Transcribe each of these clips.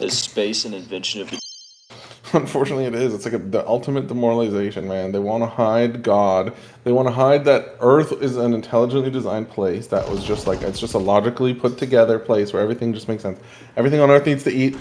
Is space an invention of? Unfortunately, it is. It's like the ultimate demoralization, man. They want to hide God. They want to hide that Earth is an intelligently designed place that was just like, it's just a logically put together place where everything just makes sense. Everything on Earth needs to eat,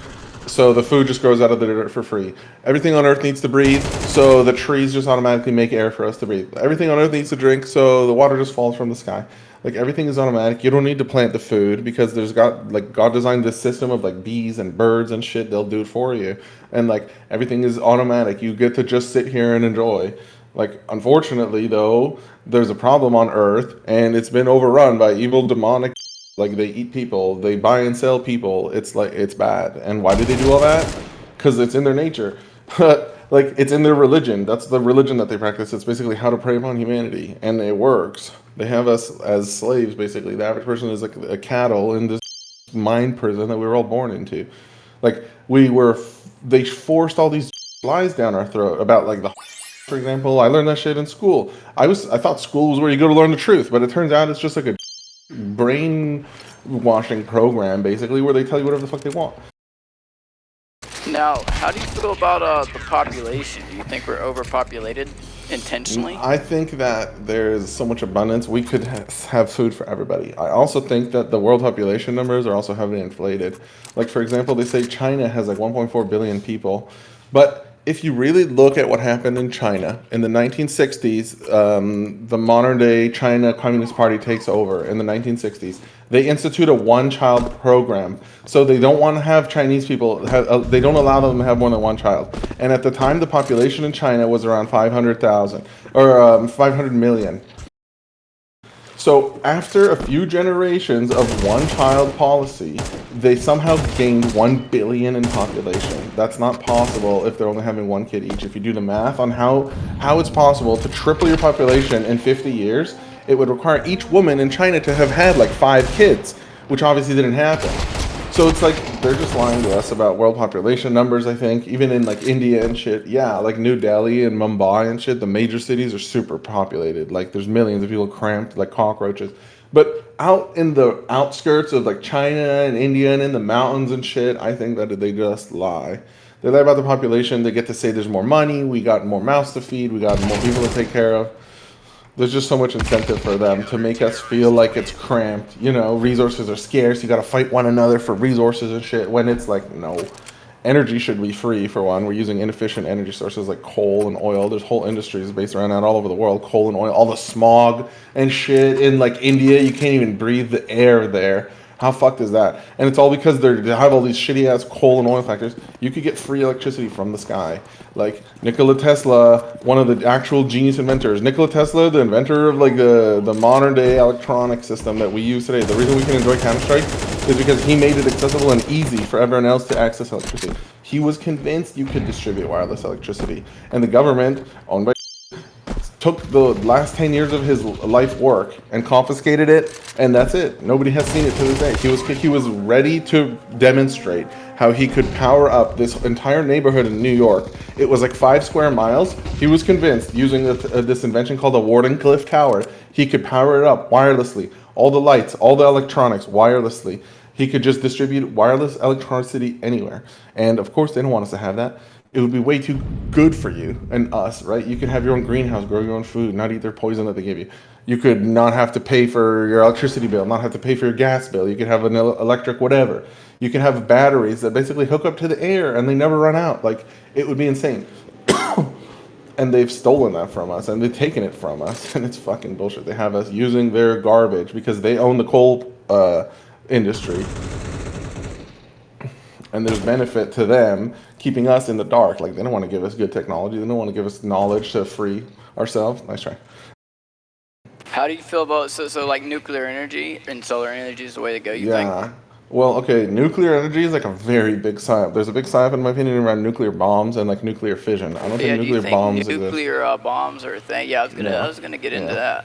so the food just grows out of the dirt for free. Everything on Earth needs to breathe, so the trees just automatically make air for us to breathe. Everything on Earth needs to drink, so the water just falls from the sky. Like everything is automatic. You don't need to plant the food because there's got like God designed this system of like bees and birds and shit. They'll do it for you, and like everything is automatic. You get to just sit here and enjoy. Like unfortunately though, there's a problem on Earth, and it's been overrun by evil demonic. Like they eat people, they buy and sell people. It's like it's bad. And why do they do all that? Because it's in their nature. Like it's in their religion. That's the religion that they practice. It's basically how to prey upon humanity, and it works. They have us as slaves, basically. The average person is like a cattle in this mind prison that we were all born into. Like we were, they forced all these lies down our throat about like the. For example, I learned that shit in school. I thought school was where you go to learn the truth, but it turns out it's just like a brainwashing program, basically, where they tell you whatever the fuck they want. Now, how do you feel about the population? Do you think we're overpopulated intentionally? I think that there's so much abundance, we could have food for everybody. I also think that the world population numbers are also heavily inflated. Like, for example, they say China has like 1.4 billion people, but if you really look at what happened in China in the 1960s, the modern day China Communist Party takes over in the 1960s. They institute a one-child program, so they don't want to have Chinese people. They don't allow them to have more than one child. And at the time, the population in China was around 500,000 or 500 million. So after a few generations of one-child policy, they somehow gained 1 billion in population. That's not possible if they're only having one kid each. If you do the math on how it's possible to triple your population in 50 years, it would require each woman in China to have had like 5 kids, which obviously didn't happen. So it's like they're just lying to us about world population numbers, I think. Even in like India and shit, yeah, like New Delhi and Mumbai and shit, the major cities are super populated. Like there's millions of people cramped like cockroaches. But out in the outskirts of like China and India and in the mountains and shit, I think that they just lie. They lie about the population. They get to say there's more money, we got more mouths to feed, we got more people to take care of. There's just so much incentive for them to make us feel like it's cramped. You know, resources are scarce. You got to fight one another for resources and shit. When it's like, no, energy should be free for one. We're using inefficient energy sources like coal and oil. There's whole industries based around that all over the world. Coal and oil, all the smog and shit in like India. You can't even breathe the air there. How fucked is that? And it's all because they have all these shitty ass coal and oil factories. You could get free electricity from the sky. Like Nikola Tesla, one of the actual genius inventors. Nikola Tesla, the inventor of like the modern day electronic system that we use today. The reason we can enjoy Counter-Strike is because he made it accessible and easy for everyone else to access electricity. He was convinced you could distribute wireless electricity. And the government, owned by took the last 10 years of his life work and confiscated it, and that's it. Nobody has seen it to this day. He was ready to demonstrate how he could power up this entire neighborhood in New York. It was like 5 square miles. He was convinced, using this invention called the Wardenclyffe Tower, he could power it up wirelessly. All the lights, all the electronics, wirelessly. He could just distribute wireless electricity anywhere. And of course, they don't want us to have that. It would be way too good for you and us, right? You could have your own greenhouse, grow your own food, not eat their poison that they give you. You could not have to pay for your electricity bill, not have to pay for your gas bill. You could have an electric whatever. You can have batteries that basically hook up to the air and they never run out. Like, it would be insane. And they've stolen that from us and they've taken it from us. And it's fucking bullshit. They have us using their garbage because they own the coal industry. And there's benefit to them keeping us in the dark. Like, they don't want to give us good technology. They don't want to give us knowledge to free ourselves. Nice try. How do you feel about so like nuclear energy and solar energy is the way to go? You think? Yeah. Well, okay, nuclear energy is like a very big psyop. There's a big psyop, in my opinion, around nuclear bombs and like nuclear fission. I don't Yeah. think Do you nuclear think bombs exist. nuclear bombs are a thing? Yeah, I Yeah. was gonna get into Yeah. that.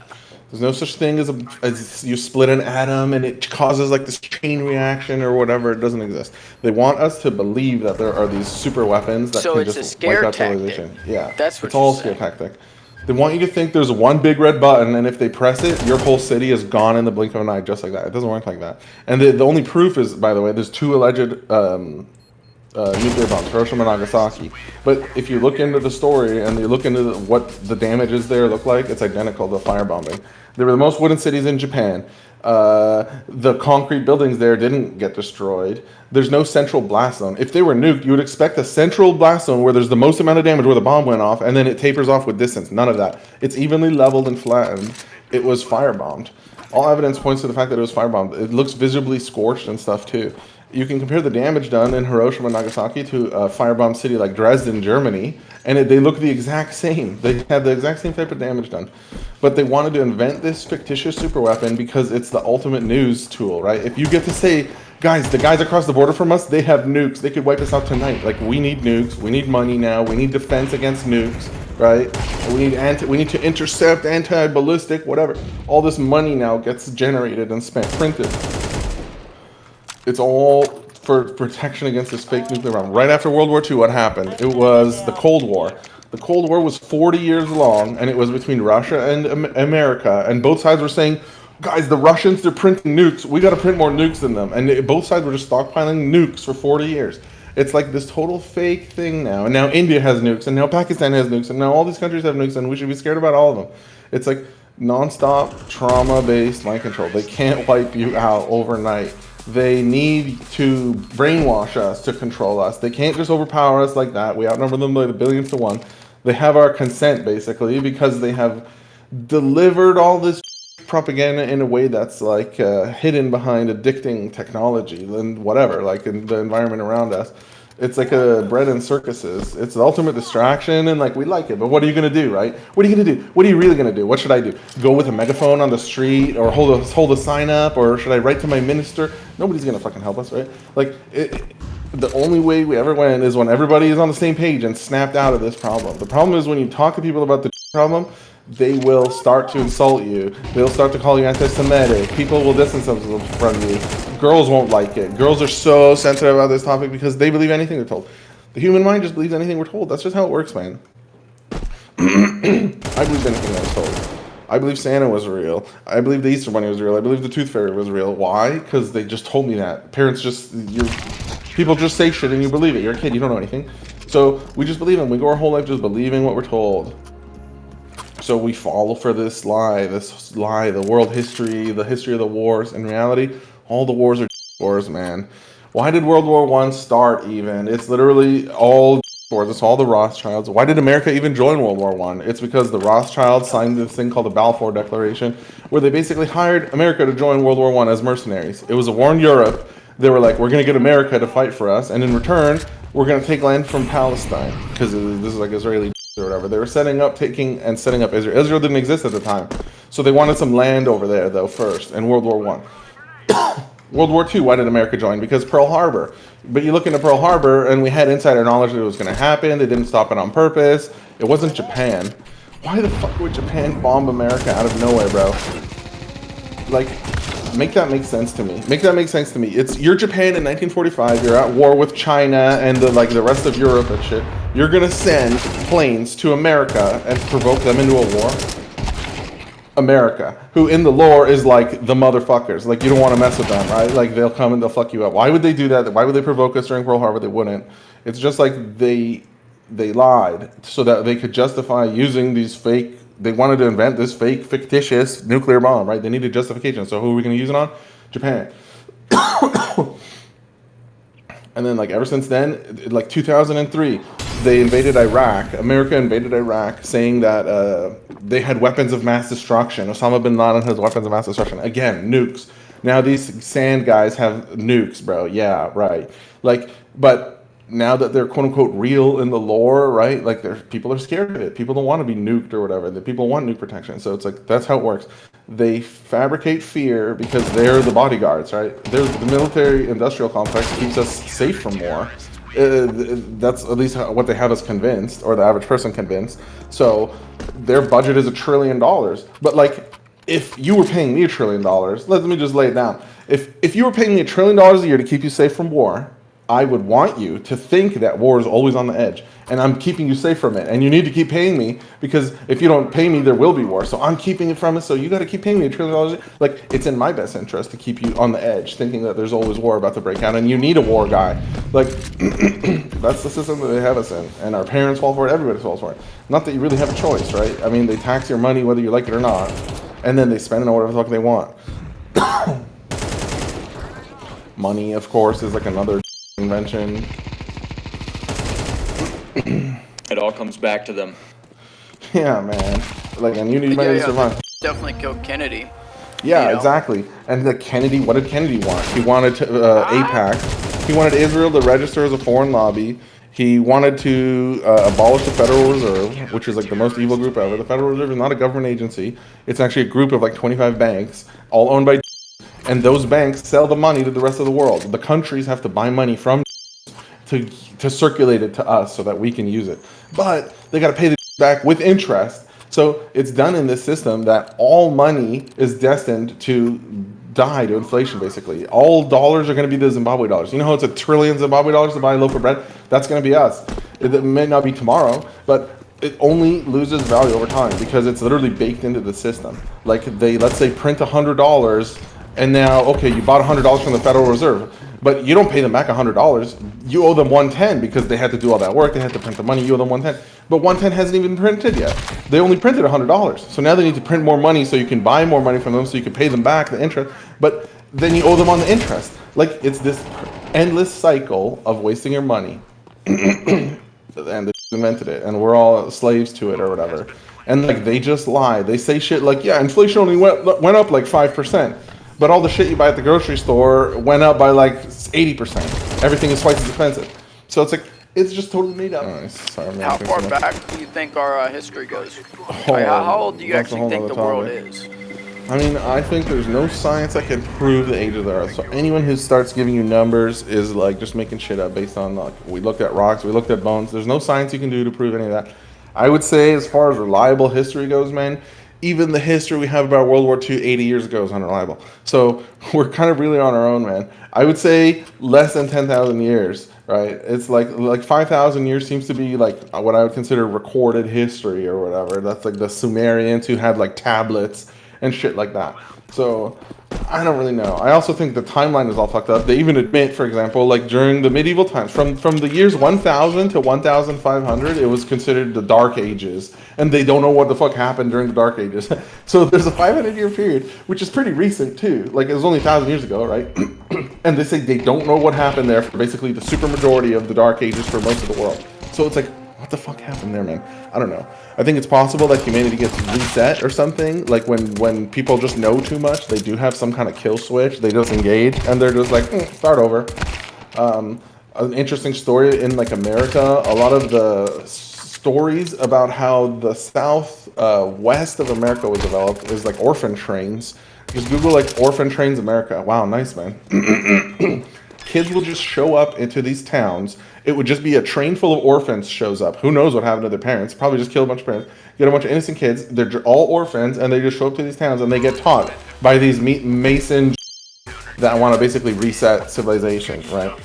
There's no such thing as you split an atom and it causes like this chain reaction or whatever. It doesn't exist. They want us to believe that there are these super weapons that So can it's a just wipe scare out tactic. civilization. Yeah, That's what it's all a you're scare saying. tactic. They want you to think there's one big red button, and if they press it, your whole city is gone in the blink of an eye, just like that. It doesn't work like that. And the only proof is, by the way, there's two alleged nuclear bombs, Hiroshima and Nagasaki. But if you look into the story and you look into what the damages there look like, it's identical to firebombing. They were the most wooden cities in Japan. The concrete buildings there didn't get destroyed. There's no central blast zone. If they were nuked, you would expect a central blast zone where there's the most amount of damage where the bomb went off, and then it tapers off with distance. None of that. It's evenly leveled and flattened. It was firebombed. All evidence points to the fact that it was firebombed. It looks visibly scorched and stuff too. You can compare the damage done in Hiroshima and Nagasaki to a firebombed city like Dresden, Germany, and they look the exact same. They had the exact same type of damage done. But they wanted to invent this fictitious superweapon because it's the ultimate news tool, right? If you get to say, guys, the guys across the border from us, they have nukes. They could wipe us out tonight. Like, we need nukes. We need money now. We need defense against nukes, right? We need to intercept anti-ballistic, whatever. All this money now gets generated and spent, printed. It's all for protection against this fake nuclear bomb. Right after World War II, what happened? It was the Cold War. The Cold War was 40 years long, and it was between Russia and America. And both sides were saying, guys, the Russians, they're printing nukes. We got to print more nukes than them. And both sides were just stockpiling nukes for 40 years. It's like this total fake thing now. And now India has nukes, and now Pakistan has nukes, and now all these countries have nukes, and we should be scared about all of them. It's like nonstop trauma-based mind control. They can't wipe you out overnight. They need to brainwash us to control us. They can't just overpower us like that. We outnumber them by the billions to one. They have our consent, basically, because they have delivered all this propaganda in a way that's like hidden behind addicting technology and whatever, like in the environment around us. It's like a bread and circuses. It's the ultimate distraction, and like we like it. But what are you gonna do, right? What are you gonna do? What are you really gonna do? What should I do? Go with a megaphone on the street, or hold a sign up, or should I write to my minister? Nobody's gonna fucking help us, right? Like the only way we ever win is when everybody is on the same page and snapped out of this problem. The problem is when you talk to people about the problem, they will start to insult you. They'll start to call you anti-Semitic. People will distance themselves from you. Girls won't like it. Girls are so sensitive about this topic because they believe anything they're told. The human mind just believes anything we're told. That's just how it works, man. I believed anything I was told. I believe Santa was real. I believe the Easter Bunny was real. I believe the Tooth Fairy was real. Why? Because they just told me that. People just say shit and you believe it. You're a kid. You don't know anything. So we just believe them. We go our whole life just believing what we're told. So we fall for this lie, the world history, the history of the wars. In reality, all the wars are wars, man. Why did World War I start even? It's literally all wars. It's all the Rothschilds. Why did America even join World War I? It's because the Rothschilds signed this thing called the Balfour Declaration, where they basically hired America to join World War I as mercenaries. It was a war in Europe. They were like, we're going to get America to fight for us, and in return, we're going to take land from Palestine, because this is like Israeli or whatever. They were setting up Israel. Israel didn't exist at the time. So they wanted some land over there, though, first, in World War I. World War II, why did America join? Because Pearl Harbor. But you look into Pearl Harbor, and we had insider knowledge that it was going to happen. They didn't stop it on purpose. It wasn't Japan. Why the fuck would Japan bomb America out of nowhere, bro? Like, make that make sense to me. Make that make sense to me. You're Japan in 1945. You're at war with China and the rest of Europe and shit. You're gonna send planes to America and provoke them into a war. America, who in the lore is like the motherfuckers. Like, you don't want to mess with them, right? Like, they'll come and they'll fuck you up. Why would they do that? Why would they provoke us during Pearl Harbor? They wouldn't. It's just like they lied so that they could justify using these fake. They wanted to invent this fake, fictitious nuclear bomb, right? They needed justification. So who are we going to use it on? Japan. And then, like, ever since then, like 2003, they invaded Iraq. America invaded Iraq, saying that they had weapons of mass destruction. Osama bin Laden has weapons of mass destruction. Again, nukes. Now these sand guys have nukes, bro. Yeah, right. Like, but now that they're quote unquote real in the lore, right? Like, people are scared of it. People don't want to be nuked or whatever. The people want nuke protection. So it's like, that's how it works. They fabricate fear because they're the bodyguards, right? The military industrial complex keeps us safe from war. That's at least what they have us convinced, or the average person convinced. So their budget is $1 trillion. But like, if you were paying me $1 trillion, let me just lay it down. If you were paying me $1 trillion a year to keep you safe from war, I would want you to think that war is always on the edge, and I'm keeping you safe from it. And you need to keep paying me, because if you don't pay me, there will be war. So I'm keeping it from it. So you got to keep paying me $1 trillion. Like, it's in my best interest to keep you on the edge, thinking that there's always war about to break out, and you need a war guy. Like, that's the system that they have us in, and our parents fall for it. Everybody falls for it. Not that you really have a choice, right? I mean, they tax your money whether you like it or not, and then they spend it on whatever the fuck they want. Money, of course, is like another invention. It all comes back to them. Yeah, man. Like, and you need money to survive. Definitely killed Kennedy. Yeah, You know? exactly. And the Kennedy, what did Kennedy want? He wanted to, APAC. He wanted Israel to register as a foreign lobby. He wanted to abolish the Federal Reserve, which is like the most evil group ever. The Federal Reserve is not a government agency. It's actually a group of like 25 banks, all owned by, and those banks sell the money to the rest of the world. The countries have to buy money from to circulate it to us so that we can use it. But they got to pay the back with interest. So it's done in this system that all money is destined to die to inflation, basically. All dollars are going to be the Zimbabwe dollars. You know how it's $1 trillion Zimbabwe dollars to buy a loaf of bread? That's going to be us. It may not be tomorrow, but it only loses value over time because it's literally baked into the system. Like, they, let's say, print $100, and now, okay, you bought $100 from the Federal Reserve, but you don't pay them back $100. You owe them $110 because they had to do all that work. They had to print the money. You owe them $110. But $110 hasn't even been printed yet. They only printed $100. So now they need to print more money so you can buy more money from them so you can pay them back the interest. But then you owe them on the interest. Like, it's this endless cycle of wasting your money. And they invented it. And we're all slaves to it or whatever. And, like, they just lie. They say shit like, yeah, inflation only went up like 5%. But all the shit you buy at the grocery store went up by like 80%. Everything is twice as expensive. So it's like, it's just totally made up. Oh, sorry, how far back do you think our history goes? How old do you actually think the world is? I mean, I think there's no science that can prove the age of the Earth. So anyone who starts giving you numbers is like just making shit up based on, like, we looked at rocks, we looked at bones. There's no science you can do to prove any of that. I would say, as far as reliable history goes, man, even the history we have about World War II 80 years ago is unreliable. So we're kind of really on our own, man. I would say less than 10,000 years, right? It's like 5,000 years seems to be like what I would consider recorded history or whatever. That's like the Sumerians who had like tablets and shit like that. So I don't really know. I also think the timeline is all fucked up. They even admit, for example, like during the medieval times, from the years 1000 to 1500, it was considered the Dark Ages. And they don't know what the fuck happened during the Dark Ages. So there's a 500-year period, which is pretty recent too. Like, it was only 1,000 years ago, right? And they say they don't know what happened there for basically the super majority of the Dark Ages for most of the world. So it's like, what the fuck happened there, man? I don't know. I think it's possible that humanity gets reset or something. Like when people just know too much, they do have some kind of kill switch. They just engage and they're just like, start over. An interesting story in like America, a lot of the stories about how the south west of America was developed is like orphan trains. Just Google like orphan trains America. Wow, nice, man. Kids will just show up into these towns. It would just be a train full of orphans shows up. Who knows what happened to their parents? Probably just killed a bunch of parents. Get a bunch of innocent kids. They're all orphans, and they just show up to these towns, and they get taught by these Mason that want to basically reset civilization, right?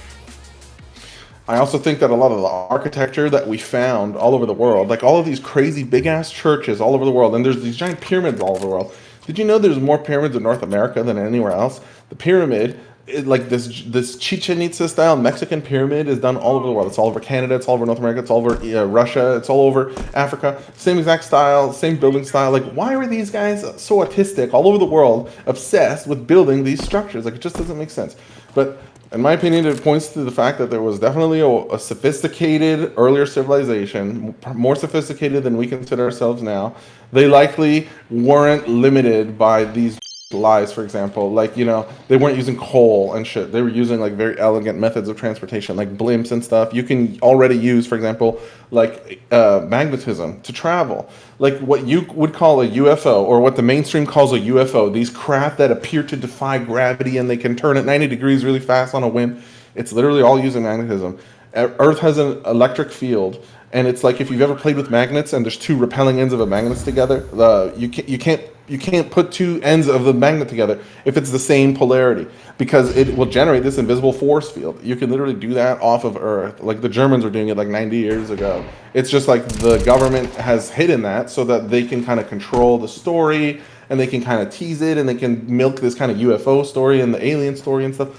I also think that a lot of the architecture that we found all over the world, like all of these crazy big-ass churches all over the world, and there's these giant pyramids all over the world. Did you know there's more pyramids in North America than anywhere else? The pyramid, like this Chichen Itza style Mexican pyramid is done all over the world. It's all over Canada, it's all over North America, it's all over Russia, it's all over Africa. Same exact style, same building style. Like, why are these guys so autistic all over the world, obsessed with building these structures? Like, it just doesn't make sense. But in my opinion, it points to the fact that there was definitely a sophisticated earlier civilization, more sophisticated than we consider ourselves now. They likely weren't limited by these lies, for example. Like, you know, they weren't using coal and shit. They were using like very elegant methods of transportation, like blimps and stuff. You can already use, for example, like magnetism to travel. Like what you would call a UFO, or what the mainstream calls a UFO, these craft that appear to defy gravity and they can turn at 90 degrees really fast on a whim. It's literally all using magnetism. Earth has an electric field, and it's like if you've ever played with magnets and there's two repelling ends of a magnet together, you can't you can't put two ends of the magnet together if it's the same polarity, because it will generate this invisible force field. You can literally do that off of Earth. Like the Germans were doing it like 90 years ago. It's just like the government has hidden that so that they can kind of control the story, and they can kind of tease it, and they can milk this kind of UFO story and the alien story and stuff.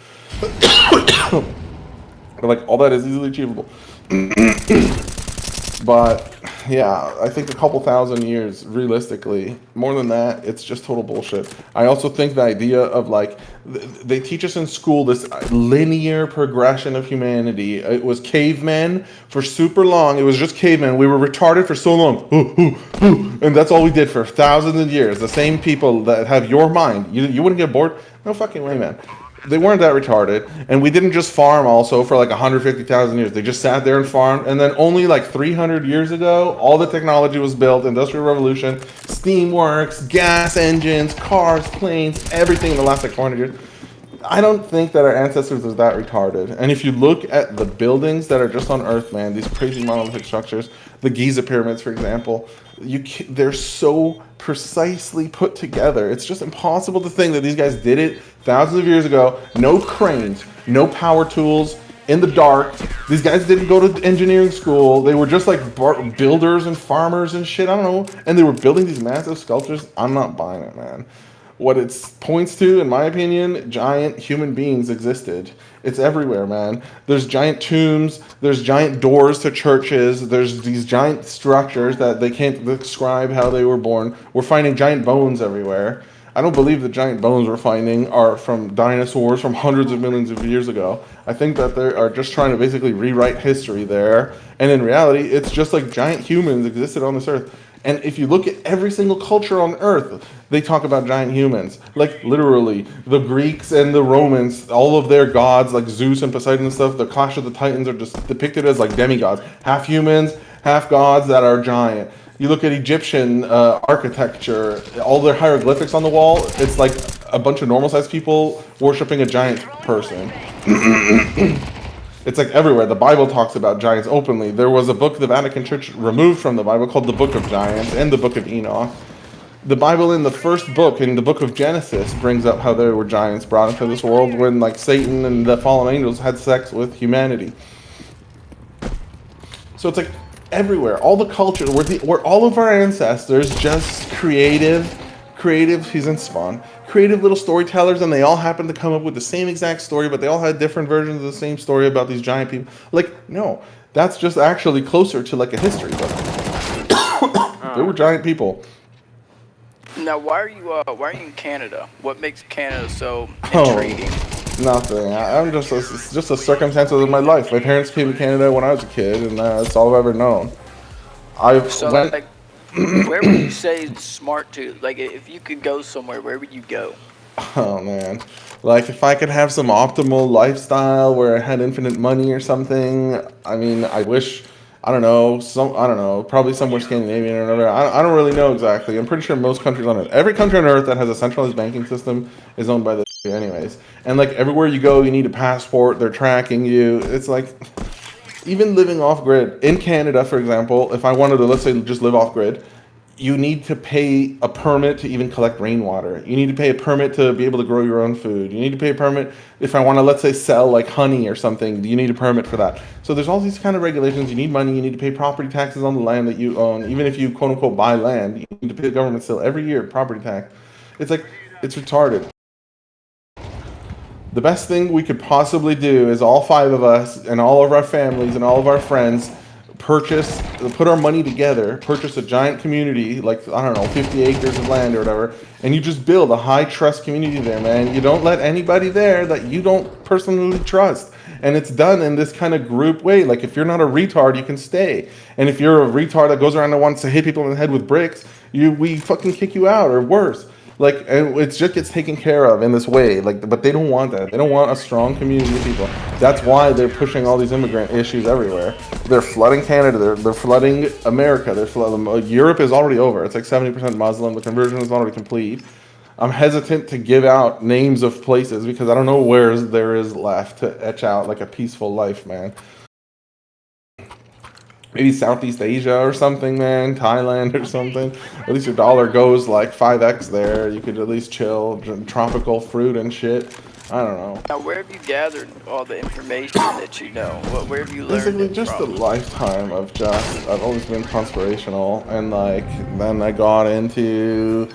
But like all that is easily achievable. But yeah, I think a couple thousand years, realistically, more than that, it's just total bullshit. I also think the idea of like, they teach us in school this linear progression of humanity. It was cavemen for super long. It was just cavemen. We were retarded for so long. And that's all we did for thousands of years. The same people that have your mind. You wouldn't get bored? No fucking way, man. They weren't that retarded, and we didn't just farm also for like 150,000 years. They just sat there and farmed, and then only like 300 years ago, all the technology was built, Industrial Revolution, steam works, gas engines, cars, planes, everything in the last like 400 years. I don't think that our ancestors are that retarded. And if you look at the buildings that are just on Earth, man, these crazy monolithic structures, the Giza pyramids, for example, they're so precisely put together. It's just impossible to think that these guys did it thousands of years ago. No cranes, no power tools, in the dark. These guys didn't go to engineering school. They were just like builders and farmers and shit. I don't know. And they were building these massive sculptures. I'm not buying it, man. What it points to, in my opinion, giant human beings existed. It's everywhere, man. There's giant tombs, there's giant doors to churches, there's these giant structures that they can't describe how they were born. We're finding giant bones everywhere. I don't believe the giant bones we're finding are from dinosaurs from hundreds of millions of years ago. I think that they are just trying to basically rewrite history there. And in reality, it's just like giant humans existed on this earth. And if you look at every single culture on Earth, they talk about giant humans. Like, literally, the Greeks and the Romans, all of their gods, like Zeus and Poseidon and stuff, the Clash of the Titans are just depicted as, like, demigods. Half humans, half gods that are giant. You look at Egyptian architecture, all their hieroglyphics on the wall, it's like a bunch of normal-sized people worshipping a giant person. It's like everywhere. The Bible talks about giants openly. There was a book the Vatican Church removed from the Bible called the Book of Giants and the Book of Enoch. The Bible in the first book, in the book of Genesis, brings up how there were giants brought into this world when like Satan and the fallen angels had sex with humanity. So it's like everywhere. All the culture, we're all of our ancestors just creative, he's in Spawn. Creative little storytellers, and they all happen to come up with the same exact story, but they all had different versions of the same story about these giant people. Like, no, that's just actually closer to like a history book. There were giant people. Now, why are you in Canada? What makes Canada so intriguing? Nothing. I'm just it's just a circumstances of my life. My parents came to Canada when I was a kid, and that's all I've ever known. Where would you say it's smart to? Like, if you could go somewhere, where would you go? Oh man, like if I could have some optimal lifestyle where I had infinite money or something. I mean, I wish. I don't know, probably somewhere Scandinavian or whatever. I don't really know exactly. I'm pretty sure most countries on Earth, every country on Earth that has a centralized banking system is owned by the anyways. And like everywhere you go, you need a passport. They're tracking you. It's like. Even living off grid in Canada, for example, if I wanted to, let's say, just live off grid, you need to pay a permit to even collect rainwater. You need to pay a permit to be able to grow your own food. You need to pay a permit if I want to, let's say, sell like honey or something. You need a permit for that. So there's all these kind of regulations. You need money. You need to pay property taxes on the land that you own. Even if you quote unquote buy land, you need to pay the government still every year property tax. It's like it's retarded. The best thing we could possibly do is all five of us and all of our families and all of our friends put our money together, purchase a giant community, like, I don't know, 50 acres of land or whatever, and you just build a high trust community there, man. You don't let anybody there that you don't personally trust. And it's done in this kind of group way. Like, if you're not a retard, you can stay. And if you're a retard that goes around and wants to hit people in the head with bricks, we fucking kick you out, or worse. Like, and it just gets taken care of in this way. Like, but they don't want that. They don't want a strong community of people. That's why they're pushing all these immigrant issues everywhere. They're flooding Canada. They're flooding America. Europe is already over. It's like 70% Muslim. The conversion is already complete. I'm hesitant to give out names of places because I don't know where there is left to etch out like a peaceful life, man. maybe Southeast Asia or something, man, Thailand or something. At least your dollar goes like 5x there. You could at least chill, tropical fruit and shit. I don't know. Now, where have you gathered all the information that you know? Where have you learned Basically, it just a from? lifetime of just, I've always been conspirational, and like, then I got into,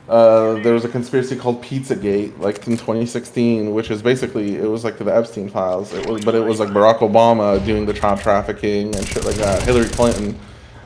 there was a conspiracy called Pizzagate, like in 2016, which is basically, it was like the Epstein files. But it was like Barack Obama doing the child trafficking and shit like that. Hillary Clinton,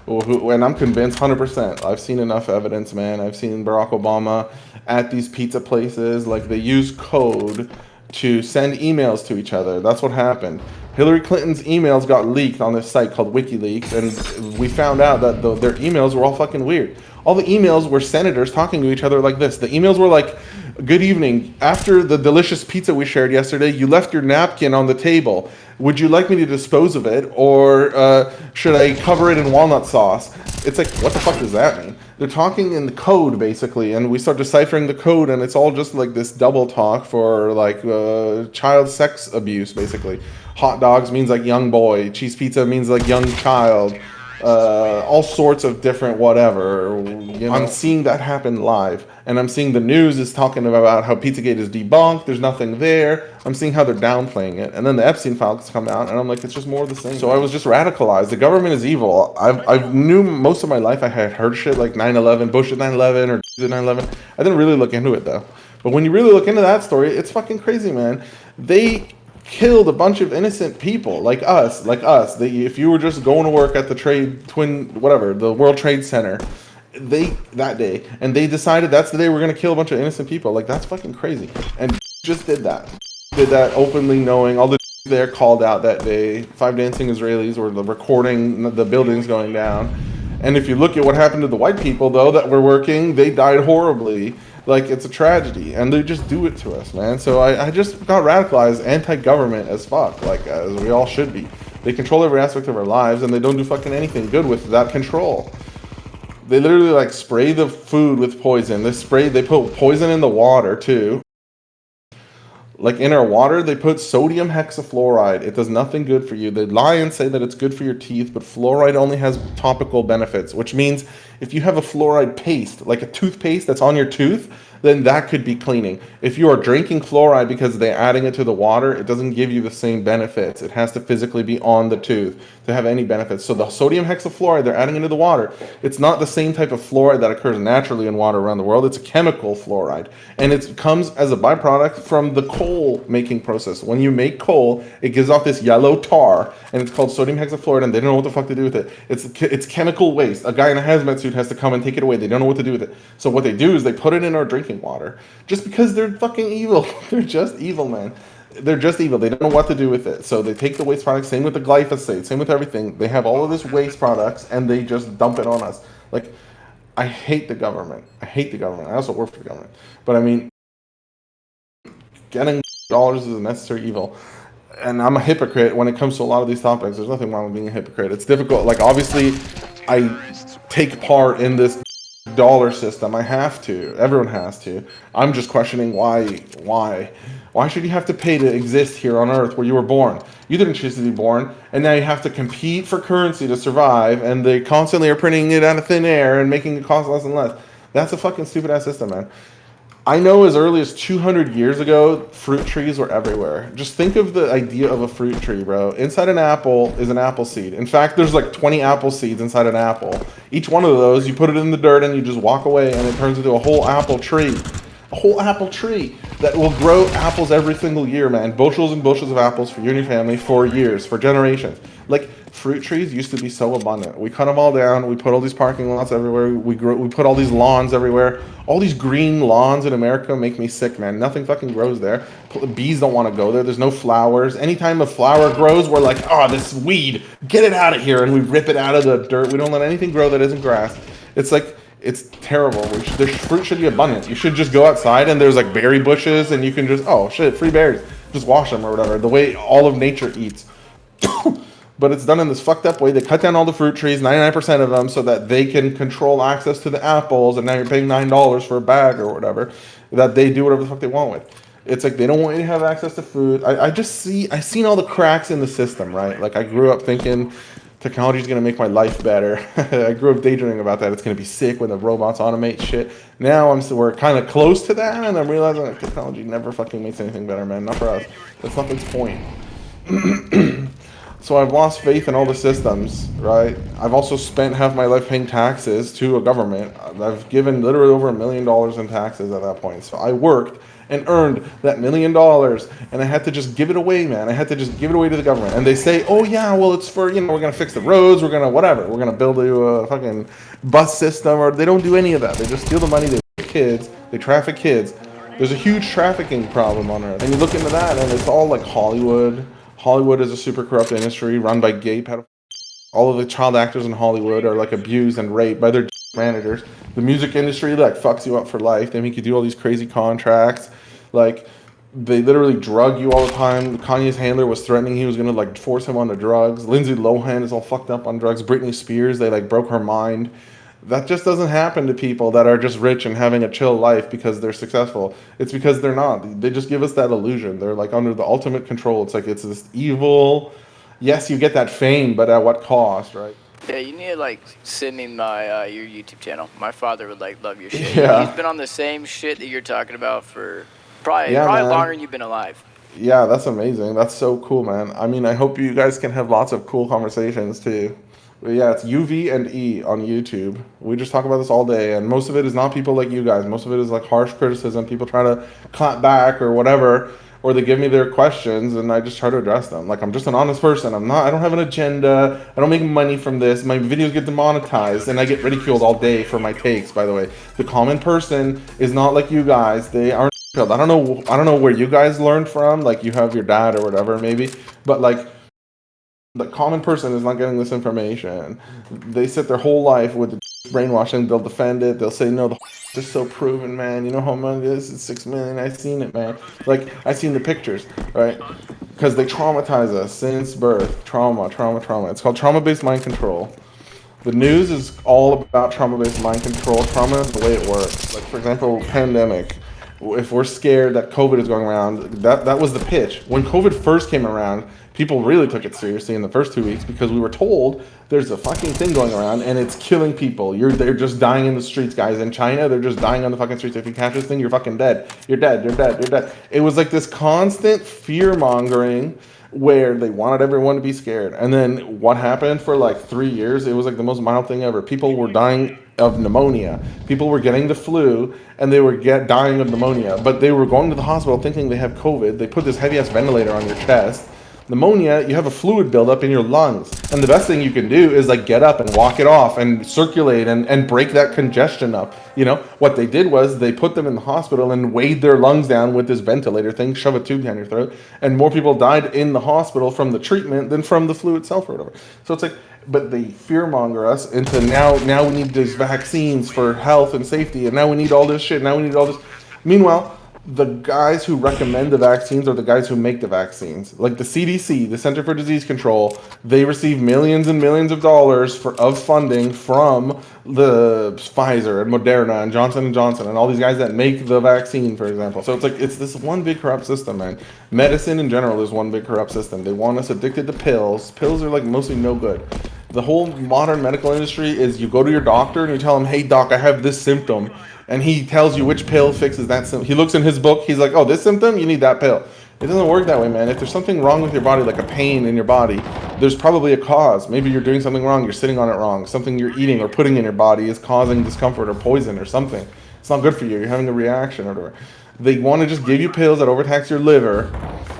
and I'm convinced 100%. I've seen enough evidence, man. I've seen Barack Obama at these pizza places, like they use code to send emails to each other. That's what happened. Hillary Clinton's emails got leaked on this site called WikiLeaks, and we found out that their emails were all fucking weird. All the emails were senators talking to each other like this. The emails were like, "Good evening. After the delicious pizza we shared yesterday, you left your napkin on the table. Would you like me to dispose of it, or should I cover it in walnut sauce?" It's like, what the fuck does that mean? They're talking in the code, basically, and we start deciphering the code, and it's all just like this double talk for like child sex abuse, basically. Hot dogs means like young boy. Cheese pizza means like young child. All sorts of different whatever. You know? I'm seeing that happen live, and I'm seeing the news is talking about how Pizzagate is debunked. There's nothing there. I'm seeing how they're downplaying it, and then the Epstein files come out, and I'm like, it's just more of the same. So I was just radicalized. The government is evil. I knew most of my life. I had heard shit like 9/11, Bush at 9/11, or 9/11. I didn't really look into it though. But when you really look into that story, it's fucking crazy, man. They killed a bunch of innocent people like us. If you were just going to work at the the World Trade Center, that day, and they decided that's the day we're gonna kill a bunch of innocent people. Like, that's fucking crazy. And just did that openly, knowing all the there called out that day. 5 dancing Israelis were recording the buildings going down. And if you look at what happened to the white people, though, that were working, they died horribly. Like, it's a tragedy, and they just do it to us, man. So I just got radicalized, anti-government as fuck, like, as we all should be. They control every aspect of our lives, and they don't do fucking anything good with that control. They literally, like, spray the food with poison. They put poison in the water, too. Like, in our water, they put sodium hexafluoride. It does nothing good for you. They lie and say that it's good for your teeth, but fluoride only has topical benefits, which means if you have a fluoride paste, like a toothpaste that's on your tooth, then that could be cleaning. If you are drinking fluoride because they're adding it to the water, it doesn't give you the same benefits. It has to physically be on the tooth to have any benefits. So the sodium hexafluoride they're adding into the water, it's not the same type of fluoride that occurs naturally in water around the world. It's a chemical fluoride, and it comes as a byproduct from the coal making process. When you make coal, it gives off this yellow tar, and it's called sodium hexafluoride, and they don't know what the fuck to do with it. It's chemical waste. A guy in a hazmat suit has to come and take it away. They don't know what to do with it. So what they do is they put it in our drinking water, just because they're fucking evil. They're just evil, man. They're just evil. They don't know what to do with it. So they take the waste products, same with the glyphosate, same with everything. They have all of this waste products, and they just dump it on us. Like, I hate the government. I hate the government. I also work for the government. But I mean, getting dollars is a necessary evil. And I'm a hypocrite when it comes to a lot of these topics. There's nothing wrong with being a hypocrite. It's difficult. Like, obviously, I take part in this dollar system. I have to. Everyone has to. I'm just questioning why. Why should you have to pay to exist here on Earth where you were born? You didn't choose to be born, and now you have to compete for currency to survive, and they constantly are printing it out of thin air and making it cost less and less. That's a fucking stupid ass system, man. I know as early as 200 years ago, fruit trees were everywhere. Just think of the idea of a fruit tree, bro. Inside an apple is an apple seed. In fact, there's like 20 apple seeds inside an apple. Each one of those, you put it in the dirt and you just walk away, and it turns into a whole apple tree. A whole apple tree that will grow apples every single year, man. Bushels and bushels of apples for you and your family for years, for generations. Like, fruit trees used to be so abundant. We cut them all down. We put all these parking lots everywhere. We put all these lawns everywhere. All these green lawns in America make me sick, man. Nothing fucking grows there. Bees don't want to go there. There's no flowers. Anytime a flower grows, we're like, oh, this weed, get it out of here. And we rip it out of the dirt. We don't let anything grow that isn't grass. It's like, it's terrible. Fruit should be abundant. You should just go outside and there's like berry bushes and you can just, oh shit, free berries. Just wash them or whatever. The way all of nature eats. But it's done in this fucked up way. They cut down all the fruit trees, 99% of them, so that they can control access to the apples, and now you're paying $9 for a bag or whatever, that they do whatever the fuck they want with. It's like they don't want you to have access to food. I seen all the cracks in the system, right? Like, I grew up thinking Technology is going to make my life better. I grew up daydreaming about that. It's going to be sick when the robots automate shit. Now we're kind of close to that, and I'm realizing that technology never fucking makes anything better, man. Not for us. That's not its point. So I've lost faith in all the systems, right? I've also spent half my life paying taxes to a government. I've given literally over $1 million in taxes at that point. So I worked and earned that $1 million, and I had to just give it away, man. I had to just give it away to the government. And they say, oh yeah, well it's for, we're gonna fix the roads, we're gonna whatever, we're gonna build a fucking bus system, or they don't do any of that. They just steal the money, they kids, they traffic kids. There's a huge trafficking problem on Earth. And you look into that, and it's all like Hollywood. Hollywood is a super corrupt industry run by gay pedophiles. All of the child actors in Hollywood are like abused and raped by their managers. The music industry like fucks you up for life. They make you do all these crazy contracts. Like they literally drug you all the time. Kanye's handler was threatening he was gonna like force him onto drugs. Lindsay Lohan is all fucked up on drugs. Britney Spears, they like broke her mind. That just doesn't happen to people that are just rich and having a chill life because they're successful. It's because they're not. They just give us that illusion. They're like under the ultimate control. It's like it's this evil. Yes, you get that fame, but at what cost, right? Yeah, you need to like send me my your YouTube channel. My father would like love your shit. Yeah. He's been on the same shit that you're talking about for probably man. longer than you've been alive. Yeah, that's amazing. That's so cool, man. I mean, I hope you guys can have lots of cool conversations too. But yeah, it's UV and E on YouTube. We just talk about this all day, and most of it is not people like you guys. Most of it is like harsh criticism. People try to clap back or whatever, or they give me their questions, and I just try to address them. Like I'm just an honest person. I don't have an agenda. I don't make money from this. My videos get demonetized, and I get ridiculed all day for my takes. By the way, the common person is not like you guys. They aren't. I don't know where you guys learned from. Like you have your dad or whatever, maybe, but like. The common person is not getting this information. They sit their whole life with the brainwashing. They'll defend it. They'll say, no, the is so proven, man. You know how much it is? It's 6 million. I've seen it, man. Like, I've seen the pictures, right? Because they traumatize us since birth. Trauma. It's called trauma-based mind control. The news is all about trauma-based mind control. Trauma is the way it works. Like, for example, pandemic. If we're scared that COVID is going around, that was the pitch. When COVID first came around, people really took it seriously in the first 2 weeks because we were told there's a fucking thing going around and it's killing people. They're just dying in the streets, guys. In China, they're just dying on the fucking streets. If you catch this thing, you're fucking dead. You're dead. It was like this constant fear mongering where they wanted everyone to be scared. And then what happened for like 3 years, it was like the most mild thing ever. People were dying of pneumonia. People were getting the flu and they were dying of pneumonia. But they were going to the hospital thinking they have COVID. They put this heavy-ass ventilator on your chest. Pneumonia, you have a fluid buildup in your lungs. And the best thing you can do is like get up and walk it off and circulate and break that congestion up. What they did was they put them in the hospital and weighed their lungs down with this ventilator thing, shove a tube down your throat. And more people died in the hospital from the treatment than from the flu itself or whatever. So it's like, but they fearmonger us into now we need these vaccines for health and safety. And now we need all this shit. Now we need all this. Meanwhile, the guys who recommend the vaccines are the guys who make the vaccines. Like the CDC, the Center for Disease Control, they receive millions and millions of dollars of funding from the Pfizer and Moderna and Johnson & Johnson and all these guys that make the vaccine, for example. So it's like, it's this one big corrupt system, man. Medicine in general is one big corrupt system. They want us addicted to pills. Pills are like mostly no good. The whole modern medical industry is you go to your doctor and you tell him, hey doc, I have this symptom. And he tells you which pill fixes that symptom. He looks in his book, he's like, oh, this symptom, you need that pill. It doesn't work that way, man. If there's something wrong with your body, like a pain in your body, there's probably a cause. Maybe you're doing something wrong, you're sitting on it wrong. Something you're eating or putting in your body is causing discomfort or poison or something. It's not good for you, you're having a reaction or whatever. They want to just give you pills that overtax your liver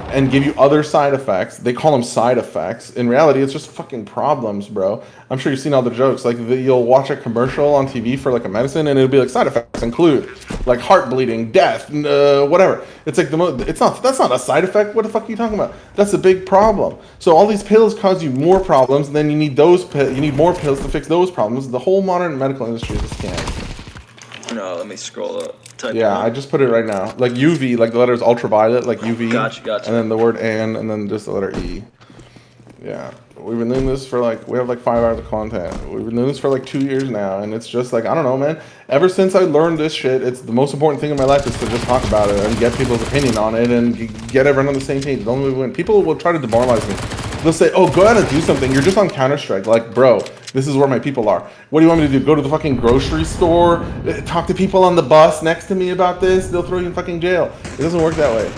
and give you other side effects. They call them side effects. In reality, it's just fucking problems, bro. I'm sure you've seen all the jokes. Like, you'll watch a commercial on TV for like a medicine, and it'll be like side effects include like heart bleeding, death, whatever. It's like that's not a side effect. What the fuck are you talking about? That's a big problem. So all these pills cause you more problems, and then you need you need more pills to fix those problems. The whole modern medical industry is a scam. No, let me scroll up. Yeah, I just put it right now. Like UV, like the letters ultraviolet, like UV. Gotcha. And then the word and then just the letter E. Yeah. We've been doing this for we have like 5 hours of content. We've been doing this for like 2 years now, and it's just like, I don't know, man. Ever since I learned this shit, it's the most important thing in my life is to just talk about it and get people's opinion on it and get everyone on the same page. The only way we win. People will try to demoralize me. They'll say, oh, go out and do something. You're just on Counter-Strike. Like, bro, this is where my people are. What do you want me to do? Go to the fucking grocery store? Talk to people on the bus next to me about this? They'll throw you in fucking jail. It doesn't work that way.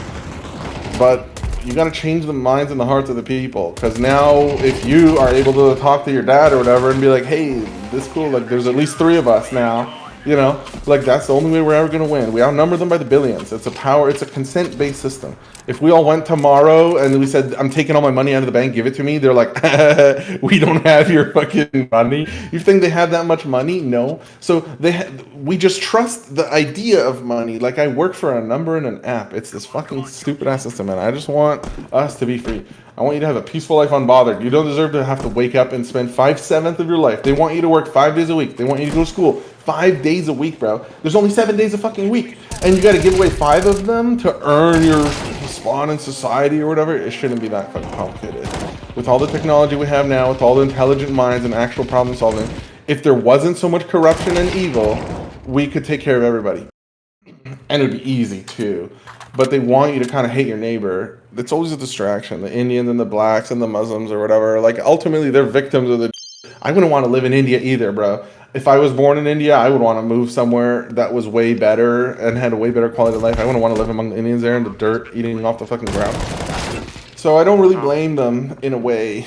But you gotta change the minds and the hearts of the people. Because now, if you are able to talk to your dad or whatever and be like, hey, this cool, like, there's at least 3 of us now. You know, like that's the only way we're ever gonna win. We outnumber them by the billions. It's a consent-based system. If we all went tomorrow and we said, I'm taking all my money out of the bank, give it to me, they're like, we don't have your fucking money. You think they have that much money? No. So we just trust the idea of money. Like I work for a number in an app. It's this fucking stupid ass system, and I just want us to be free. I want you to have a peaceful life unbothered. You don't deserve to have to wake up and spend 5/7 of your life. They want you to work 5 days a week. They want you to go to school 5 days a week, bro. There's only 7 days a fucking week. And you gotta give away 5 of them to earn your spawn in society or whatever. It shouldn't be that fucking complicated. With all the technology we have now, with all the intelligent minds and actual problem solving, if there wasn't so much corruption and evil, we could take care of everybody. And it'd be easy too. But they want you to kind of hate your neighbor. It's always a distraction. The Indians and the blacks and the Muslims or whatever. Like ultimately they're victims of the... I wouldn't want to live in India either, bro. If I was born in India, I would want to move somewhere that was way better and had a way better quality of life. I wouldn't want to live among the Indians there in the dirt, eating off the fucking ground. So I don't really blame them in a way.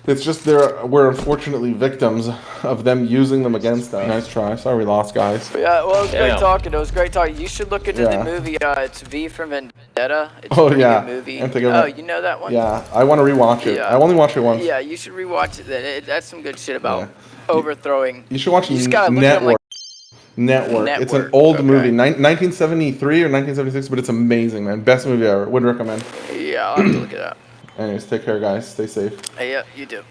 It's just we're unfortunately victims of them using them against us. Nice try. Sorry we lost, guys. Yeah, well, it was great Yeah. talking. It was great talking. You should look into Yeah. the movie. It's V for Vendetta. It's Oh, a pretty yeah. good movie. And think of Oh, it. you know that one? Yeah, I want to rewatch it. Yeah. I only watched it once. Yeah, you should rewatch it. Then that's some good shit about Yeah. overthrowing. You should watch You just gotta look at them Network. like Network. It's an Network, old okay. movie, 1973 or 1976, but it's amazing, man. Best movie ever. Would recommend. Yeah, I'll have to look it up. Anyways, take care, guys. Stay safe. Hey, yeah, you do.